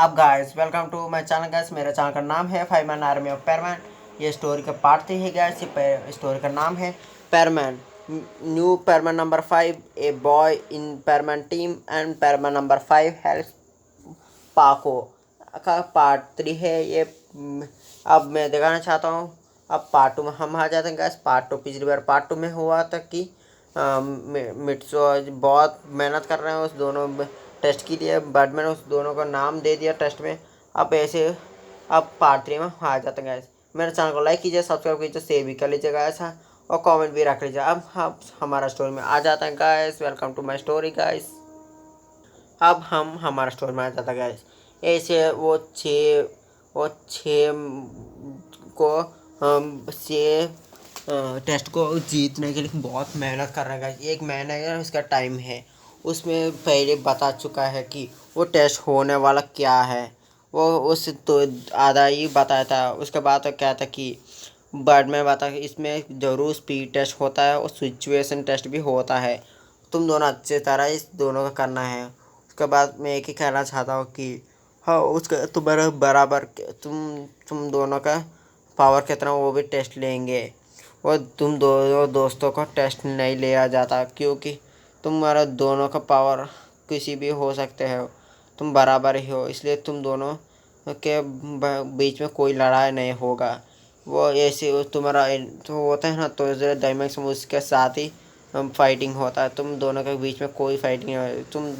अब guys welcome to my channel guys. मेरे channel का नाम है फाइवमैन आर्मी ऑफ पेरमैन। ये स्टोरी का पार्ट 3 है गाइस। ये स्टोरी का नाम है Perman. New Perman number 5 a boy in Perman team and Perman number 5 help Pako का पार्ट 3 है ये। अब मैं दिखाना चाहता हूँ। अब पार्ट 2 में हम आ जाते हैं गाइस। पार्ट 2 पिछली बार पार्ट 2 में हुआ था कि मिट्सो बहुत मेहनत कर रहे हैं उस दोनों टेस्ट के लिए, बट मैंने उस दोनों का नाम दे दिया टेस्ट में। अब ऐसे अब पार्ट 3 में आ जाते हैं गाइस। मेरे चैनल को लाइक कीजिए, सब्सक्राइब कीजिए, शेयर भी कर लीजिए गाइस, और कमेंट भी रख लीजिए। अब हमारा स्टोरी में आ जाता है guys. Welcome to my story guys. अब हम हमारा स्टोरी में आ जाता है गाइस। ऐसे वो छः को से टेस्ट को जीतने के लिए बहुत मेहनत कर रहा है गाइस। 1 महीने का उसका टाइम है। उसमें पहले बता चुका है कि वो टेस्ट होने वाला क्या है। वो उस तो आधा ही बताया था। उसके बाद तो क्या था कि बाद में बता कि इसमें ज़रूर स्पीड टेस्ट होता है और सिचुएशन टेस्ट भी होता है। तुम दोनों अच्छे तरह इस दोनों का करना है। उसके बाद मैं एक ही कहना चाहता हूँ कि हाँ, उसका तुम्हारा बराबर तुम दोनों का पावर कितना वो भी टेस्ट लेंगे। और तुम दोनों दोस्तों को टेस्ट नहीं लिया जाता क्योंकि तुम्हारा दोनों का पावर किसी भी हो सकते हो। तुम बराबर ही हो, इसलिए तुम दोनों के बीच में कोई लड़ाई नहीं होगा। वो ऐसे तुम्हारा तो होता है ना, तो डायमंड में उसके साथ ही फाइटिंग होता है। तुम दोनों के बीच में कोई फाइटिंग नहीं हो। तुम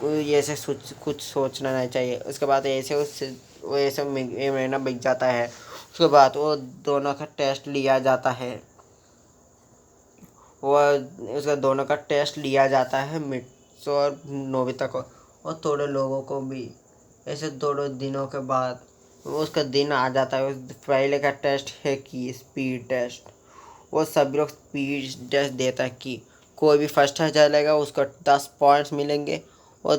कोई ऐसे कुछ सोचना नहीं चाहिए। उसके बाद ऐसे वो ऐसे महीना बिक जाता है। उसके बाद वो दोनों का टेस्ट लिया जाता है। वो उसका दोनों का टेस्ट लिया जाता है, मिट्सू और नोबिता को और थोड़े लोगों को भी। ऐसे थोड़े दिनों के बाद उसका दिन आ जाता है। पहले का टेस्ट है कि स्पीड टेस्ट। वो सभी लोग स्पीड टेस्ट देता है कि कोई भी फर्स्ट आ जाएगा उसको 10 पॉइंट्स मिलेंगे। और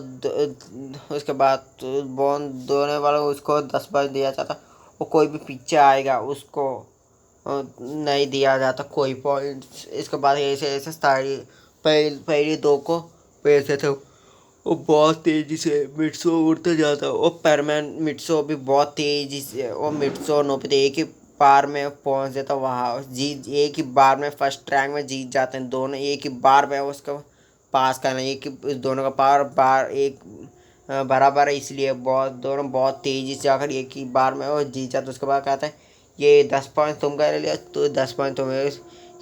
उसके बाद बोन दोने वाला उसको 10 पॉइंट दिया जाता। और कोई भी पीछे आएगा उसको नहीं दिया जाता कोई पॉइंट्स। इसके बाद ऐसे ऐसे सारी पहली दो को पैसे थे वो बहुत तेज़ी से मिट्सो उड़ते जाता है। वो परमैन मिट्सो भी बहुत तेज़ी से वो मिट्सो नोबिता एक ही बार में पहुंच जाता वहाँ जीत। एक ही बार में फर्स्ट रैंक में जीत जाते हैं दोनों। एक ही बार में उसका पास करना, एक ही दोनों का पावर बार एक बराबर है, इसलिए बहुत दोनों बहुत तेज़ी से आकर एक ही बार में वो जीत जाते। उसके बाद कहता है ये 10 पॉइंट तुम कर लिया तो 10 पॉइंट तुम्हें।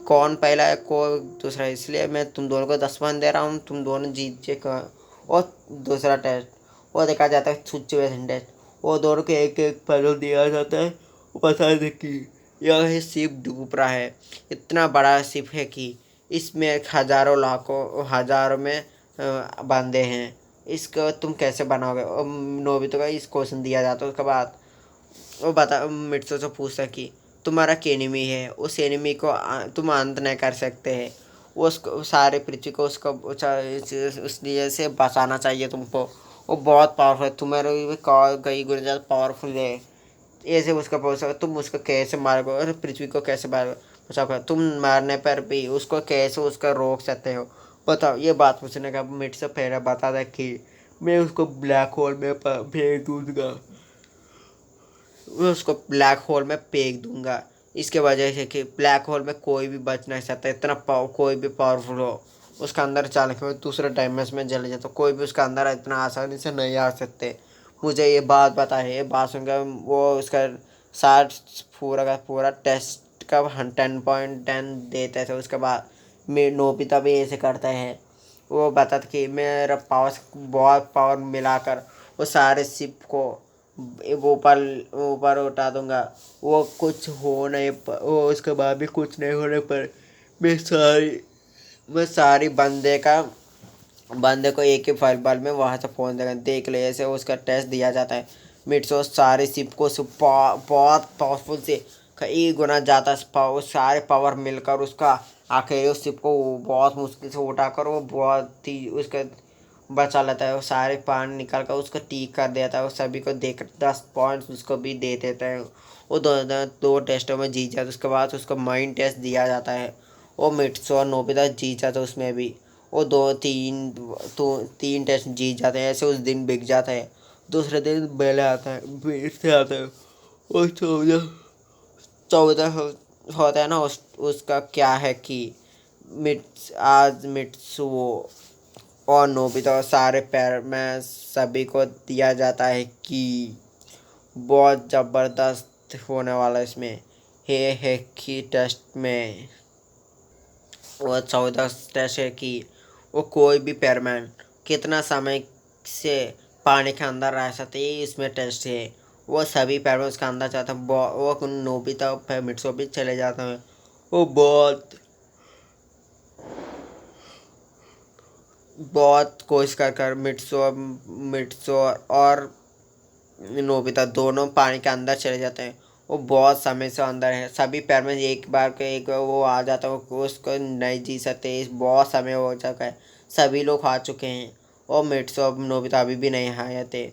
कौन पहला है कौन दूसरा है, इसलिए मैं तुम दोनों को 10 पॉइंट दे रहा हूँ, तुम दोनों जीत। और दूसरा टेस्ट वो देखा जाता है सिचुएशन टेस्ट। वो दोनों को एक एक पजल दिया जाता है। वो बता दे कि यह शिप डूब रहा है। इतना बड़ा शिप है कि इसमें हजारों लाखों हजारों में बंदे हैं। इसको तुम कैसे बनाओगे। और नोबिता का इस क्वेश्चन दिया जाता है। उसके बाद वो बता मिट्सू से पूछता कि तुम्हारा एनिमी है, उस एनिमी को तुम अंत नहीं कर सकते हैं। वो उसको सारे पृथ्वी को उसको उसलिए से बचाना चाहिए तुमको। वो बहुत पावरफुल है, तुम्हारे भी कई गुना ज़्यादा पावरफुल है। ऐसे उसका पूछा तुम उसको कैसे मारोगे और पृथ्वी को कैसे बचाओगे। तुम मारने पर भी उसको कैसे उसका रोक सकते हो बताओ। ये बात पूछने का मिट्सू पहले बता था कि मैं उसको ब्लैक होल में भेज दूँगा, मैं उसको ब्लैक होल में फेंक दूंगा। इसके वजह से कि ब्लैक होल में कोई भी बच नहीं सकता। इतना कोई भी पावरफुल हो उसका अंदर जाने के बाद दूसरे डायमेंशन में चले जाता, कोई भी उसका अंदर इतना आसानी से नहीं आ सकते। मुझे ये बात पता है। ये बात सुनकर वो उसका 60 पूरा का पूरा टेस्ट का 10/10 देते थे। उसके बाद नोबिता भी ऐसे करता है। वो बताता कि मेरा पावर बहुत पावर मिलाकर वो सारे शिप को ऊपर ऊपर उठा दूंगा। वो कुछ हो नहीं वो उसके बाद भी कुछ नहीं होने पर मैं सारी बंदे को एक ही फाइल बाल में वहाँ से पहुँच देगा। देख ले ऐसे उसका टेस्ट दिया जाता है। मिट्सो सारे शिप को बहुत पावरफुल से कई गुना ज़्यादा पावर सारे पावर मिलकर उसका आखिर उस शिप को बहुत मुश्किल से उठाकर वो बहुत ही उसका बचा लेता है। वो सारे पानी निकाल कर उसको ठीक कर देता है। वो सभी को देकर 10 पॉइंट्स उसको भी दे देता है। वो दो टेस्टों में जीत जाता है। उसके बाद उसको माइंड टेस्ट दिया जाता है। वो मिट्सू और नोबिता जीत जाता है उसमें भी। वो 2 3 तो 3 टेस्ट जीत जाते हैं। ऐसे उस दिन बिक जाता है। दूसरे दिन बेले आता है, फिर से आता है। और चौदह चौदह होता है ना, उसका क्या है कि आज मिट्सुओ और नोबिता और सारे पैर में सभी को दिया जाता है कि बहुत ज़बरदस्त होने वाला इसमें है कि टेस्ट में वो 14 टेस्ट है कि वो कोई भी पेयरमैन कितना समय से पानी के अंदर रह सकते, ये इसमें टेस्ट है। वो सभी पेयरमैन उसका अंदर जाता है, वो नोबिता और मिट्सो भी चले जाते हैं। वो बहुत बहुत कोशिश कर मिट्सो मिट्सो और नोबिता दोनों पानी के अंदर चले जाते हैं। वो बहुत समय से अंदर है, सभी पैर में एक बार के एक वो आ जाता है, उसको नहीं जी सकते, बहुत समय हो चुका है, सभी लोग आ चुके हैं। और मिट्सो और नोबिता अभी भी नहीं आए थे।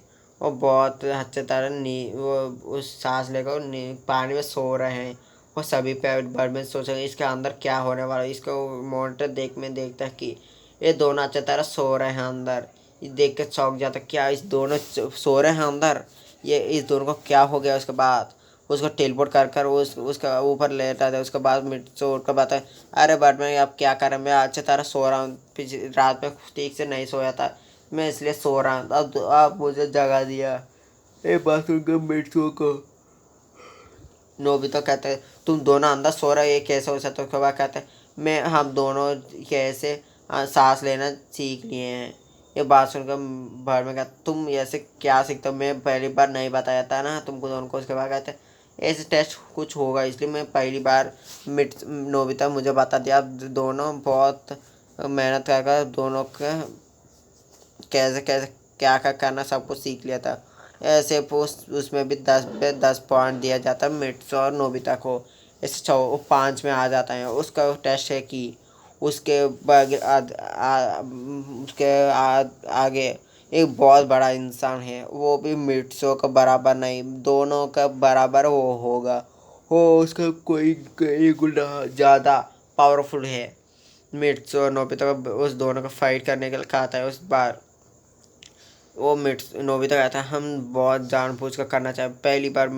वो बहुत अच्छे तरह वो उस सांस लेकर पानी में सो रहे हैं। वो सभी पैर भर में सोचेंगे इसके अंदर क्या होने वाला है। इसको मॉनिटर देखता है कि ये दोनों अच्छी तरह सो रहे हैं अंदर। ये देख के चौंक जाता है, क्या इस दोनों सो रहे हैं अंदर, ये इस दोनों को क्या हो गया। उसके बाद उसको टेलीपोर्ट कर उसका ऊपर लेटा था। उसके बाद मिट्सो का बात है, अरे बट मैं अब क्या करें, मैं अच्छी तरह सो रहा हूँ, पिछली रात में ठीक से नहीं सोया था, मैं इसलिए सो रहा हूँ, अब आप मुझे जगा दिया। ये बात सुनकर मिट्सो को नोबिता कहते हैं, तुम दोनों अंदर सो रहे हो, ये कैसे हो सकता है। उसके बाद कहते हैं, मैं हम दोनों कैसे सांस लेना सीख लिए हैं। ये बात सुनकर भर में कहता, तुम ऐसे क्या सीखते हो, मैं पहली बार नहीं बताया था ना तुमको दोनों को। उसके बाद कहते हैं, ऐसे टेस्ट कुछ होगा इसलिए मैं पहली बार नोबिता मुझे बता दिया। अब दोनों बहुत मेहनत कर दोनों का कैसे कैसे क्या क्या करना सब कुछ सीख लिया था। ऐसे उसमें भी 10 पे 10 पॉइंट दिया जाता है मिट्सो और नोबिता को। ऐसे 5 में आ जाता है। उसका टेस्ट है कि उसके आगे एक बहुत बड़ा इंसान है, वो भी मिट्सो का बराबर नहीं, दोनों का बराबर वो होगा। वो उसका कोई कई गुना ज़्यादा पावरफुल है। मिट्सो और नोबिता का उस दोनों का फाइट करने के लिए कहा था उस बार। वो नोबिता कहता है, हम बहुत जानबूझ कर करना चाहे, पहली बार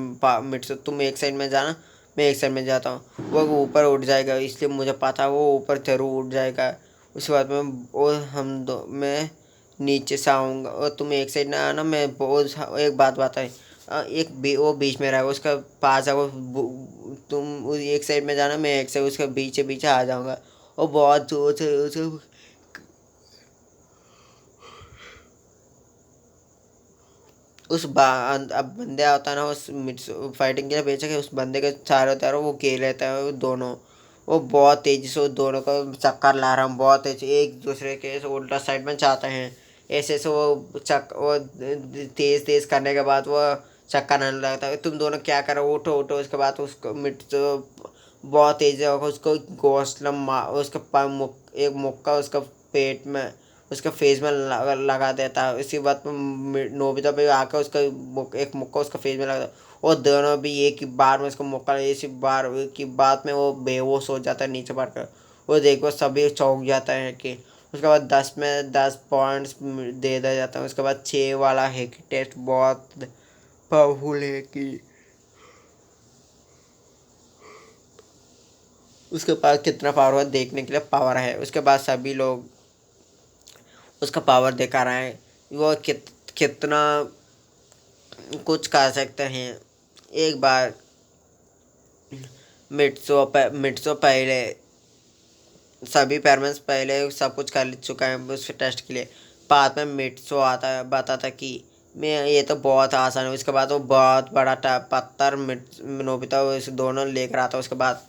मिट्सो तुम एक साइड में जाना, मैं एक साइड में जाता हूँ, वो ऊपर उठ जाएगा, इसलिए मुझे पता है वो ऊपर जरूर उठ जाएगा। उसके बाद में वो मैं नीचे से आऊँगा और तुम एक साइड ना आना। मैं बहुत एक बात बताए, वो बीच में रहेगा, उसका पास है वो तुम एक साइड में जाना, मैं एक साइड उसके बीच बीच आ जाऊँगा। और बहुत जोर से अब बंदे आता है ना उस फाइटिंग के लिए बेचा कि उस बंदे के चारों तरफ वो घेर लेता है वो दोनों। वो बहुत तेजी से दोनों को चक्कर ला रहा हूँ, बहुत तेजी एक दूसरे के उल्टा साइड में चाहते हैं। ऐसे ऐसे वो तेज तेज करने के बाद वो चक्कर आने लगता है। तुम दोनों क्या करो, उठो उठो। उसके बाद उसको बहुत तेजी होगा, उसको घोंसला एक मुक्का उसका पेट में उसका फेस में लगा देता है। इसी बात में नोबिता भी आकर उसका एक मुक्का उसका फेस में लगा, और दोनों भी एक ही बार में उसका मुक्का इसी बार की बात में वो बेहोश हो जाता है नीचे पड़कर। वो देखो सभी चौंक जाता है कि उसके बाद 10 में 10 पॉइंट्स दे दिया जाता है। उसके बाद 6 वाला है कि टेस्ट बहुत पावरफुल है कि उसके पास कितना पावर है देखने के लिए पावर है। उसके बाद सभी लोग उसका पावर दिखा रहा है, वो कितना कुछ कर सकते हैं। एक बार मिट्सो पहले सभी पेरेंट्स पहले सब कुछ कर चुका है उस टेस्ट के लिए। बाद में मिट्सो आता है, बताता कि मैं ये तो बहुत आसान है। उसके बाद वो बहुत बड़ा पत्थर नोबिता इस दोनों लेकर आता है। उसके बाद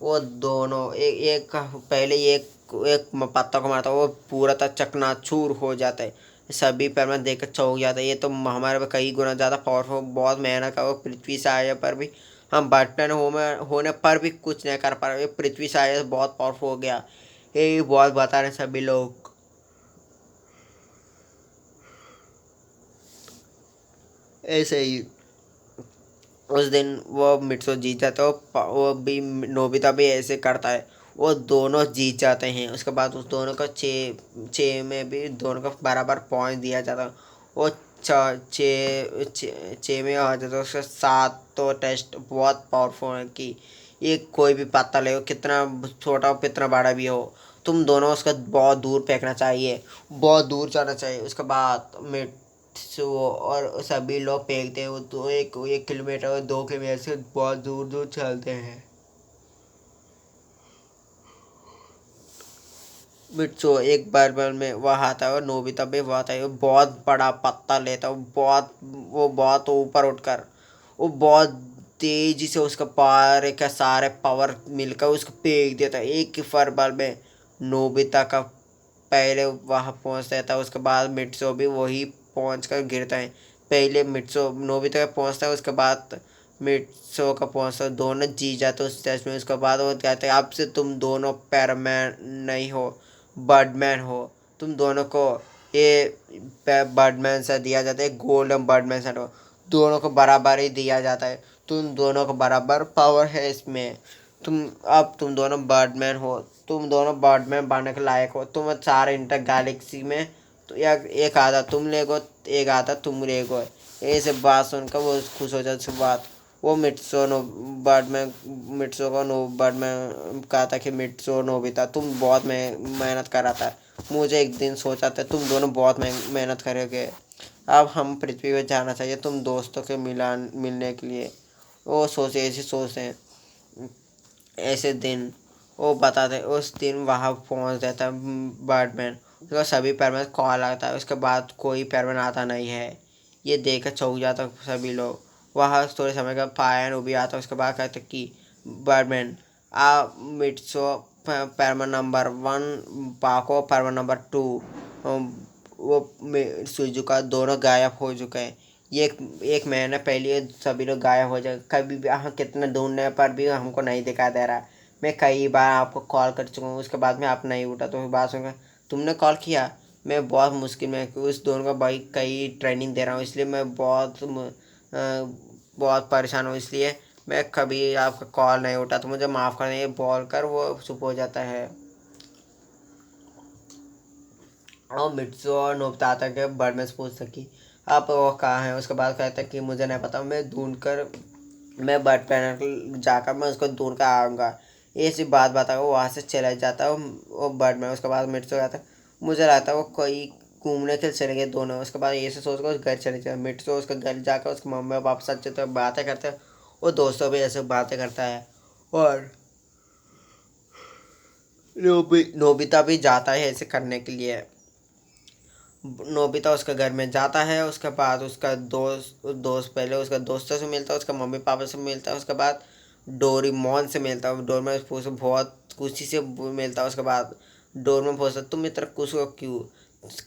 वो दोनों एक पहले एक एक पत्ता को मारता है, वो पूरा तक चकनाचूर हो जाता है। सभी पैरमैन देख कर चौंक जाता है, ये तो हमारे पे कई गुना ज़्यादा पावरफुल, बहुत मेहनत का वो पृथ्वी से आए पर भी हम बटन होने पर भी कुछ नहीं कर पा रहे। पृथ्वी से आए बहुत पावरफुल हो गया, ये बहुत बता रहे सभी लोग। ऐसे ही उस दिन वो मिट्सो जीत जाता है, वो भी नोबिता भी ऐसे करता है, वो दोनों जीत जाते हैं। उसके बाद उस दोनों का छः छः में भी दोनों का बराबर पॉइंट दिया जाता है। वो छः में आ जाता है, उसका 7 तो टेस्ट बहुत पावरफुल है कि ये कोई भी पत्ता ले, कितना छोटा हो कितना बड़ा भी हो, तुम दोनों उसका बहुत दूर फेंकना चाहिए, बहुत दूर जाना चाहिए। उसके बाद मिट्सू और सभी लोग फेंकते हैं वो, तो 1 किलोमीटर और 2 किलोमीटर से बहुत दूर दूर चलते हैं। मिट्सू एक बार में वह आता है और नोबिता भी वह आता है, वो बहुत बड़ा पत्ता लेता है, वो बहुत ऊपर उठकर वो बहुत तेजी से उसका पार का सारे पावर मिलकर उसको फेंक देता है। एक ही फरबल में नोबिता का पहले वहाँ पहुँच जाता है, उसके बाद मिट्सू भी वही पहुँच कर गिरता है। पहले मिट्सू नोबिता का पहुँचता है, उसके बाद मिट्सू का पहुँचता है, दोनों जी जाते उस टेस्ट में। उसके बाद वो कहते हैं अब से तुम दोनों पैरामैन नहीं हो, बर्डमैन हो। तुम दोनों को ये बर्डमैन से दिया जाता है, गोल्डन बर्डमैन सेट हो, दोनों को बराबर ही दिया जाता है। तुम दोनों को बराबर पावर है इसमें। तुम दोनों बर्डमैन हो, तुम दोनों बर्डमैन बनने के लायक हो। तुम सारे इंटर गैलेक्सी में तो एक आधा तुम लेगो, एक आधा तुम लेगो। ये सब बात सुनकर वो खुश हो जाती बात। वो मिट्सो को नो बर्डमैन कहा था कि मिट्सो नोबिता तुम बहुत मेहनत कर रहा था, मुझे एक दिन सोचा था तुम दोनों बहुत मेहनत करोगे, अब हम पृथ्वी पर जाना चाहिए तुम दोस्तों के मिलने के लिए। वो सोचे ऐसे सोचते हैं ऐसे दिन। वो बताते उस दिन वहाँ पहुँच जाता है बर्डमैन, उसका सभी पैरमैन कॉल आता है, उसके बाद कोई पैरमैन आता नहीं है। ये देखकर चौंक जाता सभी लोग। वहाँ थोड़े समय का पायन वो भी आता है, उसके बाद कहते कि बर्डमैन आ मिट्सो पैरमैन नंबर 1 पाको पैरमैन नंबर 2 वो सुजुका दोनों गायब हो चुके हैं। ये एक महीने पहले सभी लोग गायब हो जाए, कभी भी हम कितना ढूंढने पर भी हमको नहीं दिखाई दे रहा। मैं कई बार आपको कॉल कर चुका हूँ, उसके बाद में आप नहीं उठा, तो बात सुन तुमने कॉल किया। मैं बहुत मुश्किल में उस दोनों का भाई कई ट्रेनिंग दे रहा हूँ, इसलिए मैं बहुत परेशान हूँ, इसलिए मैं कभी आपका कॉल नहीं उठा, तो मुझे माफ़ कर दें। बोल कर वो चुप हो जाता है। और मिट्सू और नोबिता आता के बर्ड में से पूछ सकी आप वो कहाँ हैं। उसके बाद कहता है कि मुझे नहीं पता, मैं ढूंढ कर मैं बर्ड प्लानट जाकर मैं उसको ढूंढ कर आऊँगा। ये सी बात बता वो वहाँ से चला जाता है वो बर्ड में। उसके बाद मिट्सू कहता है मुझे लगता है वो कोई घूमने के लिए चले गए दोनों। उसके बाद ये से सोच कर उस घर चले जाए। मिट्सू उसके घर जाकर उसके मम्मी पापा से अच्छे तो बातें करते हैं, वो दोस्तों भी ऐसे बातें करता है। और नोबिता भी जाता है ऐसे करने के लिए। नोबिता उसके घर में जाता है, उसके बाद उसका दोस्त पहले उसका दोस्तों से मिलता है, उसका मम्मी पापा से मिलता है, उसके बाद डोरीमोन से मिलता है। डोरेमोन से बहुत खुशी से मिलता है। उसके बाद डोरेमोन पूछता तुम इतना खुश हो क्यों,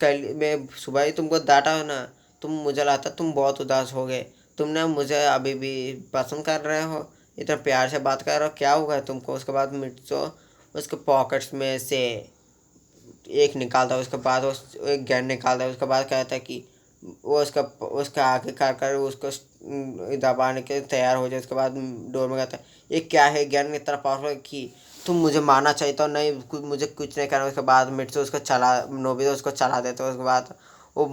कल मैं सुबह ही तुमको डांटा हो ना, तुम मुझे लगता तुम बहुत उदास हो गए, तुमने मुझे अभी भी पसंद कर रहे हो, इतना प्यार से बात कर रहे हो, क्या होगा तुमको। उसके बाद मिट्सो उसके पॉकेट्स में से एक निकालता है, उसके बाद वो एक गन निकालता है। उसके बाद कहता है कि वो उसका आगे कर उसको दबाने के तैयार हो जाए। उसके बाद डोर में कहता है ये क्या है, ज्ञान इतना पावरफुल कि तुम मुझे मारना चाहिए तो नहीं, मुझे कुछ नहीं करना। उसके बाद मिट से उसको चला नोबिता उसको चला देते हैं। उसके बाद वो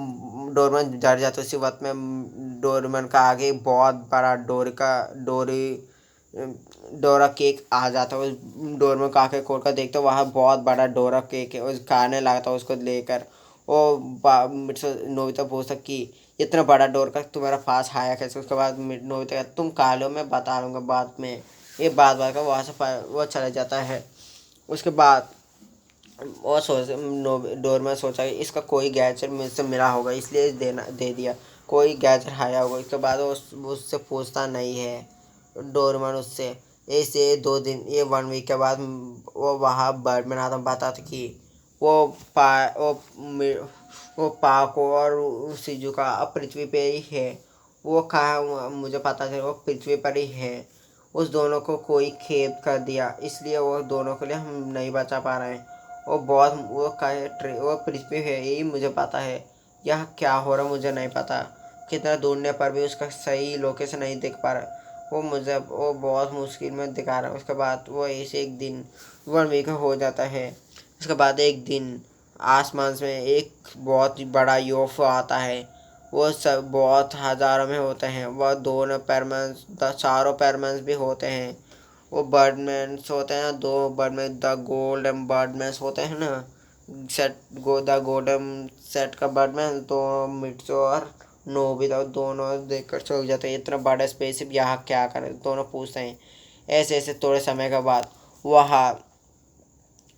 डोरमैन डर जाता है। उसी वक्त में डोरमैन का आगे बहुत बड़ा डोरी डोरा केक आ जाता है। उस डोरमैन को आके खोल कर देखते हो वहाँ बहुत बड़ा डोरा केक है, उस खाने लगता है उसको लेकर। वो मुझसे नोबिता पूछता कि इतना बड़ा डोर का तुम्हारा पास आया कैसे। उसके बाद नोबिता कहता तुम खा लो मैं बता लूँगा बाद में। ये बात कर वहाँ से वो चला जाता है। उसके बाद और डोरमैन सोचा कि इसका कोई गैजेट मुझसे मिला होगा इसलिए दे दिया, कोई गैजेट आया होगा। इसके बाद वो उससे पूछता नहीं है डोरमैन उससे। ऐसे 2 दिन ये 1 वीक के बाद वो वहाँ बर्डमैन आता बताता कि वो पाको और शिजुका अब पृथ्वी पे ही है। वो कहाँ मुझे पता चला वो पृथ्वी पर ही है। उस दोनों को कोई खेद कर दिया इसलिए वो दोनों के लिए हम नहीं बचा पा रहे हैं। वो पृथ्वी है यही मुझे पता है, यह क्या हो रहा मुझे नहीं पता। कितना ढूंढने पर भी उसका सही लोकेशन नहीं दिख पा रहा। वो बहुत मुश्किल में दिखा रहा है। उसके बाद वो ऐसे एक दिन 1 वीक हो जाता है। उसके बाद एक दिन आसमान में एक बहुत ही बड़ा यूएफओ आता है। वो सब बहुत हज़ारों में होते हैं। वह दोनों पेयरमैन्स, चारों पेयरमैन्स भी होते हैं। वो बर्डमैन्स होते हैं ना, दो बर्डमैन, द गोल्डन बर्डमैन्स होते हैं ना, द गोल्डन सेट का बर्डमैन, तो मिट्सू और नोबिता दोनों देखकर चौंक जाते हैं, इतना बड़ा स्पेसशिप यहाँ क्या करे, दोनों पूछते हैं। ऐसे ऐसे थोड़े समय के बाद वहाँ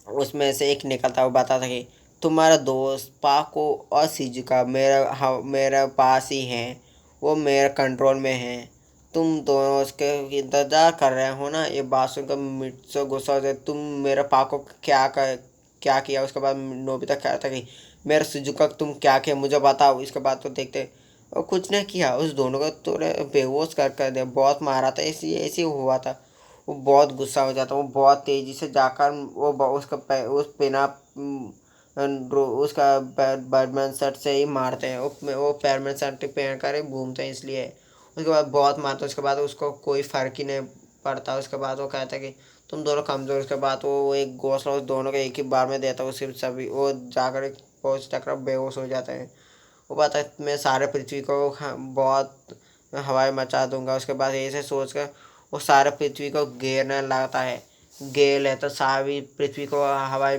उसमें से एक निकलता हुआ बताता था कि तुम्हारा दोस्त पाको और शिजुका मेरा पास ही है, वो मेरे कंट्रोल में है, तुम दोनों उसके इंतज़ार कर रहे हो ना। ये बात सुनकर मित्सु गुस्सा हो जाए, तुम मेरा पाको क्या किया। उसके बाद नोबिता कहता कि मेरा शिजुका तुम क्या किया मुझे बताओ। इसके बाद तो देखते और कुछ नहीं किया, उस दोनों को थोड़े बेहोश कर दिया, बहुत मारा था, ऐसे हुआ था। वो बहुत गुस्सा हो जाता है, वो बहुत तेज़ी से जाकर उस बिना उसका बैटमैन शर्ट से ही मारते हैं। वो पैरमैन शर्ट पहन कर ही घूमते हैं, इसलिए उसके बाद बहुत मारते हैं। उसके बाद उसको कोई फ़र्क ही नहीं पड़ता। उसके बाद वो कहता है कि तुम दोनों कमज़ोर। उसके बाद वो एक घोंसला उस दोनों को एक ही बार में देता है। उसके सभी वो जाकर पहुँच तक बेहोश हो जाते हैं। वो बात है, मैं सारे पृथ्वी को बहुत हवाई मचा दूंगा। उसके बाद ऐसे सोच कर वो सारे पृथ्वी को घेरने लगता है। घेर है तो सारी पृथ्वी को हवाई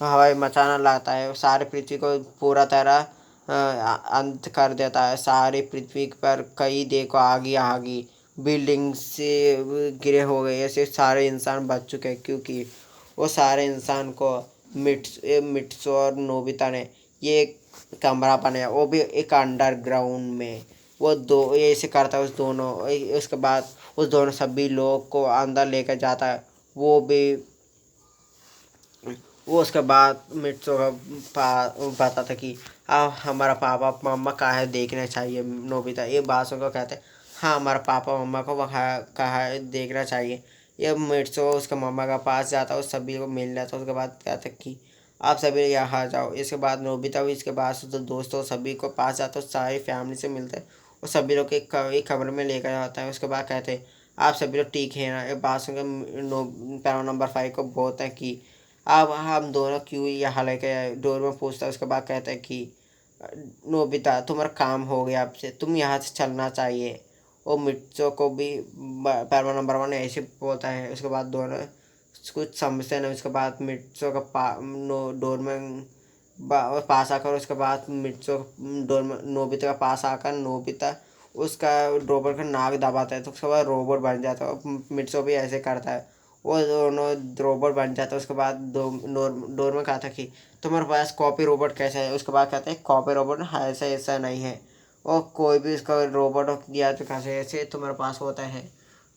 हवाई मचाना लगता है। सारे पृथ्वी को पूरा तरह अंत कर देता है। सारी पृथ्वी पर कई देखो आगी आगी बिल्डिंग से गिरे हो गए। ऐसे सारे इंसान बच चुके हैं, क्योंकि वो सारे इंसान को मिट्सू और नोबिता ने ये कमरा बनाया, वो भी एक अंडरग्राउंड में। वो दो ऐसे करता है उस दोनों। उसके बाद उस दोनों सभी लोग को अंदर लेकर जाता है। वो भी वो उसके बाद मिट्सू का बताता था कि हमारा पापा मम्मा कहाँ है देखना चाहिए। नोबिता ये बात सुनकर कहते हैं हाँ हमारा पापा मम्मा को वहाँ कहाँ है देखना चाहिए। ये मिट्सू उसके मम्मा का पास जाता है, उस सभी को मिल जाता है। उसके बाद कहते कि आप सभी यहाँ आ जाओ। इसके बाद नोबिता भी इसके बाद तो दोस्तों सभी को पास जाता है, सारी फैमिली से मिलते हैं और सभी लोग एक कमरे में लेकर जाता है। उसके बाद कहते हैं आप सभी लोग ठीक है ना। ये बात सुनकर पैरा नंबर 5 को बोलते हैं कि अब हम दोनों क्यों यहाँ लेके आए। डोर में पूछता है। उसके बाद कहता है कि नोबिता तुम्हारा काम हो गया, आपसे तुम यहाँ से चलना चाहिए। वो मिर्चों को भी पैरमा नंबर 1 ऐसे बोलता है। उसके बाद दोनों कुछ समझते नहीं। उसके बाद मिर्चों का डोर में पास आकर उसके बाद मिर्चों डोर में नोबिता का पास आकर नोबिता उसका रोबोट का नाक दबाता है, तो उसके बाद रोबोट बन जाता है। मिर्चों भी ऐसे करता है, वो दोनों रोबोट बन जाता है। उसके बाद डोर में कहा था कि तुम्हारे पास कॉपी रोबोट कैसा है। उसके बाद कहते हैं कॉपी रोबोट ऐसा ऐसा नहीं है, और कोई भी उसका रोबोट दिया तो कैसे ऐसे तुम्हारे पास होता है,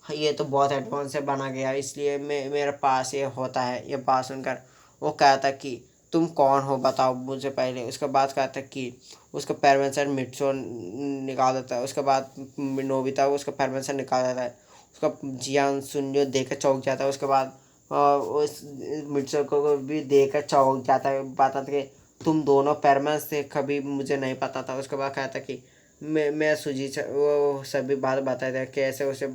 ये तो बहुत एडवांस से बना गया, इसलिए मेरे पास ये होता है। ये बात सुनकर वो कहता कि तुम कौन हो बताओ मुझे पहले। उसके बाद कहता कि उसका पैरवेंसर मिट्सो निकाल देता है। उसके बाद नोबिता उसका पैरवेंसर निकाल देता है। उसका जियान सुनियो देख कर चौंक जाता है। उसके बाद उस मिट्सो को भी देख कर चौंक जाता है। बताता कि तुम दोनों पैरवेंस थे, कभी मुझे नहीं पता था। उसके बाद कहता कि मैं सुजी वो सभी बात बताया था कैसे उसे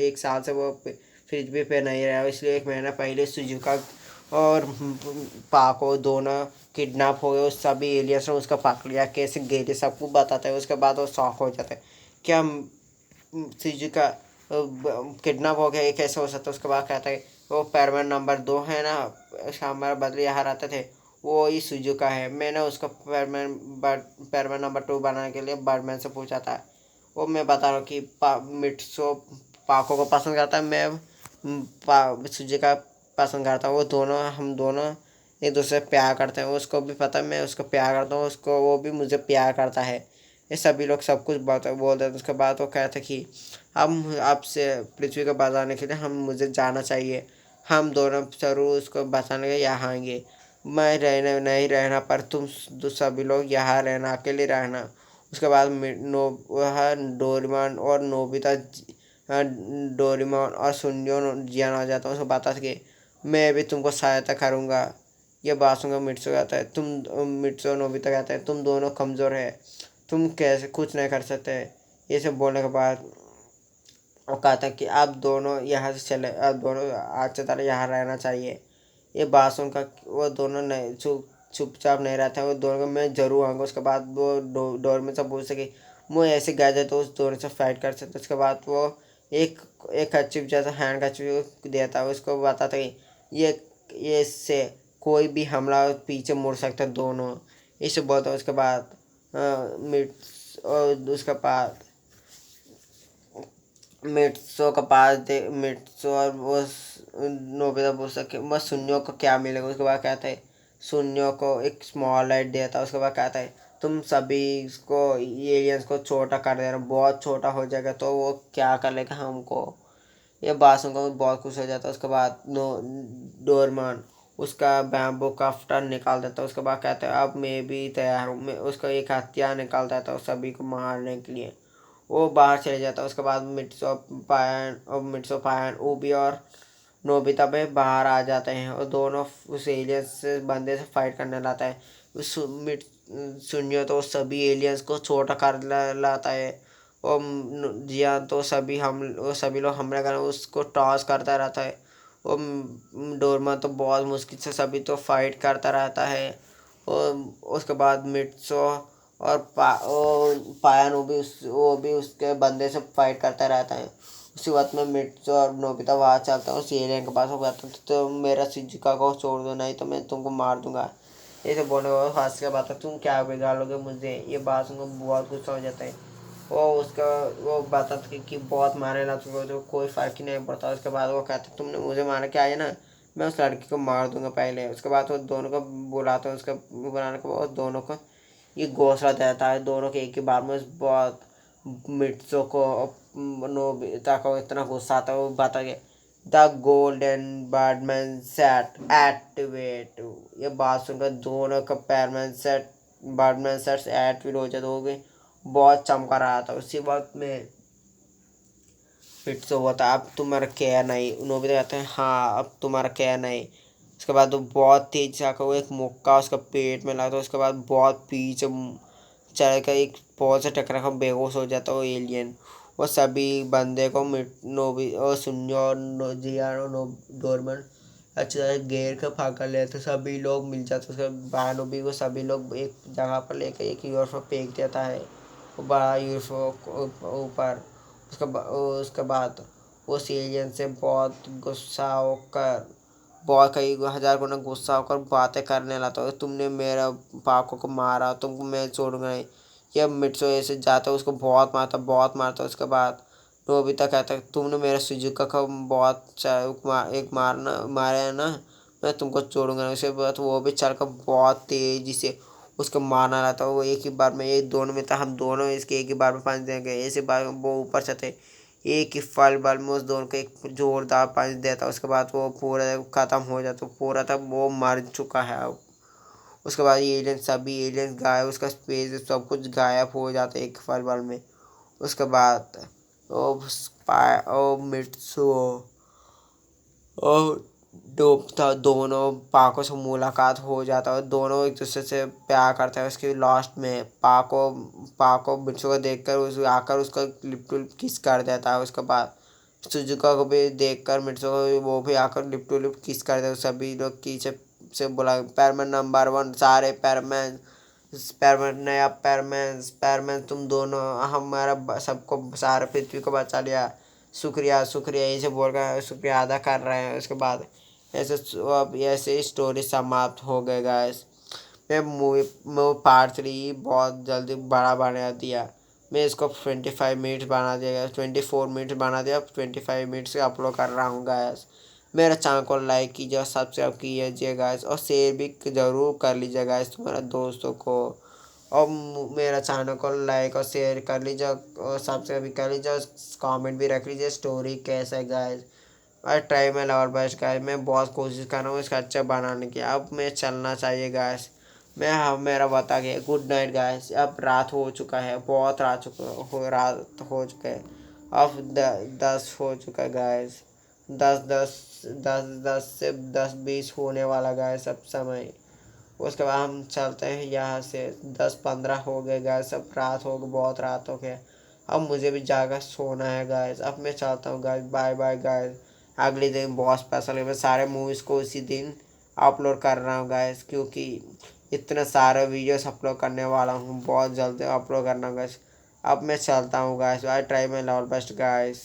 एक साल से वो फ्रिज भी पे नहीं रहा, इसलिए 1 महीना पहले सुजुका और पाको दोनों किडनैप हो गए। उस सभी एलियंस ने उसका पकड़ लिया, कैसे गए थे सब कुछ बताते हैं। उसके बाद वो शॉक हो जाते हैं क्या सुजुका किडनैप हो गया, ये कैसे हो सकता है। उसके बाद कहता है वो पैरमैन नंबर 2 है ना, हमारे बदले यहाँ रहते थे, वो ही सुजुका है। मैंने उसको पैरमैन नंबर 2 बनाने के लिए बर्डमैन से पूछा था। वो मैं बता रहा हूँ कि मिट्सो पाको को पसंद करता है, मैं सुजुका पसंद करता हूँ। वो दोनों हम दोनों एक दूसरे से प्यार करते हैं। उसको भी पता है मैं उसको प्यार करता हूँ, उसको वो भी मुझे प्यार करता है। ये सभी लोग सब कुछ बोल देते हैं। उसके बाद वो कहते कि हम आपसे पृथ्वी को बचाने के लिए मुझे जाना चाहिए, हम दोनों जरूर उसको बचाने के यहाँ आएंगे। मैं रहने नहीं रहना, पर तुम सभी लोग यहाँ रहना, अकेले रहना। उसके बाद वह डोरेमोन और नोबिता डोरेमोन और सुनियो जियान आ जाता हूँ। उसको बता सके मैं भी तुमको सहायता करूँगा। ये बात सुनकर मिट्सू कहता है मिट्सू नोबिता कहता है तुम दोनों कमज़ोर है, तुम कैसे कुछ नहीं कर सकते। ये सब बोलने के बाद वो कहता कि आप दोनों यहाँ से आप दोनों आज से तरह यहाँ रहना चाहिए। ये बात सुनकर वो दोनों नहीं चुपचाप नहीं रहता है, वो दोनों मैं जरूर आऊँगा। उसके बाद वो डोर में से पूछ सके मुझे ऐसे गैजेट तो उस दोनों से फाइट कर सकते। उसके बाद वो एक एक कर्चिप जैसा हैंड कर्चिप देता है, उसको बताता है कि ये इससे कोई भी हमला पीछे मुड़ सकता है दोनों, इसे बोलता है। उसके बाद मिट्स और उसके बाद मिट्सो और वो नोबिता पूछ सके बस सुनियो को क्या मिलेगा। उसके बाद कहता है सुनियो को एक स्मॉल लाइट देता है। उसके बाद कहता है तुम सभी इसको एलियंस को छोटा कर देना, बहुत छोटा हो जाएगा तो वो क्या कर लेगा हमको। ये बात सुनकर बहुत खुश हो जाता है। उसके बाद डोरमन उसका बैम्बू काफ्टर निकाल देता है। उसके बाद कहता है अब मैं भी तैयार हूँ। मैं उसका एक हथियार निकाल देता है सभी को मारने के लिए। वो बाहर चले जाता है। उसके बाद मिट्सो पायन ऊबी और नोबिता पे बाहर आ जाते हैं और दोनों उस एलियंस से बंदे से फाइट करने लाता है। सुनियो तो सभी एलियंस को छोटा कर लाता है और जियान तो सभी लोग हमला कर उसको टॉस करता रहता है। और डोरमा तो बहुत मुश्किल से सभी तो फाइट करता रहता है। और उसके बाद मिट्सो और पायन वो भी उसके बंदे से फाइट करता रहता है। उसी वक्त में मिट्सो और नोबिता वहाँ चलता है उस एलियन के पास। वो कहता है तो मेरा शिजुका को छोड़ दो नहीं तो मैं तुमको मार दूंगा। ऐसे बोलने के बाद हंस के बात है तुम क्या बिगाड़ोगे मुझे। ये बात सुनकर बहुत गुस्सा हो जाता है। वो बताता कि बहुत मारे ना तुमको तो कोई फ़र्क ही नहीं पड़ता। उसके बाद वो कहते तुमने मुझे मारा क्या है ना, मैं उस लड़की को मार दूंगा पहले। उसके बाद वो दोनों को बुलाते हैं। उसके बुलाने के बाद दोनों को ये घोंसला देता है दोनों के एक ही बार में। बहुत मिट्सो को नोबिता को इतना गुस्सा आता है। वो बता के the golden Batman set activate. ये बात सुनकर दोनों का बैटमैन सेट एक्टिवेट हो जाता। हो गई बहुत चमका रहा था। उसी वक्त में मिट्सो होता अब तुम्हारा क्या नहीं। नोबिता कहते हैं हाँ अब तुम्हारा क्या नहीं। उसके बाद वो बहुत तेज से आकर वो एक मुक्का उसका पेट में लगता है। उसके बाद बहुत पीछे चढ़ कर एक बहुत से टकरा कर बेहोश हो जाता है वो एलियन। वो सभी बंदे को नोबी और सुनियो और जियान और डोरमन अच्छी तरह घेर कर पकड़ लेते। सभी लोग मिल जाते। उसके बानोबी को सभी लोग एक जगह पर लेकर एक यूएफओ फेंक देता है वो बड़ा यूएफओ ऊपर। उसके बाद उस एलियन से बहुत गुस्सा होकर बहुत कई हजार गुना गुस्सा होकर बातें करने लगा तो तुमने मेरा पाको को मारा तुमको मैं छोड़ूंगा नहीं। ये मिट्सो ऐसे जाता है उसको बहुत मारता। उसके बाद नोबिता कहता है तुमने मेरे सुजुका को बहुत एक मारा है ना, मैं तुमको छोड़ूंगा नहीं। उसके बाद वो भी चलकर बहुत तेजी से उसको मारना रहता है। वो एक ही बार में ये दोनों में था हम दोनों इसके एक ही बार में पंच देंगे। ऐसे बार वो ऊपर से थे एक ही फल बल में उस दोनों को एक जोरदार पंच देता। उसके बाद वो पूरा ख़त्म हो जाता। पूरा था वो मर चुका है अब। उसके बाद एलियन सभी एलियंस गायब उसका स्पेस सब कुछ गायब हो जाता है एक फल बल में। उसके बाद ओ मिट्सू और दोनों पाको से मुलाकात हो जाता है। दोनों एक दूसरे से प्यार करते हैं। उसके लास्ट में पाको मिट्सू को देखकर उस आकर उसका लिप टू लिप किस कर देता है। उसके बाद सुजुका को भी देखकर मिट्सू को वो भी आकर लिप टू लिप किस कर देता है। सभी लोग पीछे से बोला पैरमैन नंबर 1 सारे पैरमैन पैरमैन नया पैरमैन तुम दोनों हमारा सबको सारे पृथ्वी को बचा लिया, शुक्रिया शुक्रिया ऐसे बोलकर शुक्रिया अदा कर रहे हैं। उसके बाद ऐसे अब ऐसे स्टोरी समाप्त हो गए गाइस। मैं पार्ट 3 बहुत जल्दी बड़ा बना दिया। मैं इसको 25 मिनट बना दिया, 24 मिनट बना दिया, 25 मिनट से अपलोड कर रहा हूँ गाइस। मेरे चैनल को लाइक कीजिए, सब्सक्राइब कीजिए गाइस और शेयर भी ज़रूर कर लीजिए गाइस तुम्हारे दोस्तों को। और मेरा चैनल को लाइक और शेयर कर लीजिए और सब्सक्राइब भी कर लीजिए और कमेंट भी रख लीजिए स्टोरी कैसा है गाइस। और ट्राई में लेवल बेस्ट गाइस, मैं बहुत कोशिश कर रहा हूँ इसका अच्छा बनाने की। अब मैं चलना चाहिए गाइस। मैं हाँ मेरा बता गया गुड नाइट गाइस। अब रात हो चुका है, बहुत रात हो चुका है। अब 10 हो चुका है गाइस। 10 से 10:20 होने वाला गाइस अब समय। उसके बाद हम चलते हैं यहाँ से। 10:15 हो गए गाइस, अब रात हो गई, बहुत रात हो गया। अब मुझे भी जाकर सोना है गाइस। अब मैं चलता हूँ गाइस, बाय बाय गाइस। अगले दिन बहुत स्पेशल है, मैं सारे मूवीज़ को उसी दिन अपलोड कर रहा हूँ गाइस क्योंकि इतने सारे वीडियोस अपलोड करने वाला हूँ, बहुत जल्दी अपलोड करना गाइस। अब मैं चलता हूँ guys, I try my level best guys.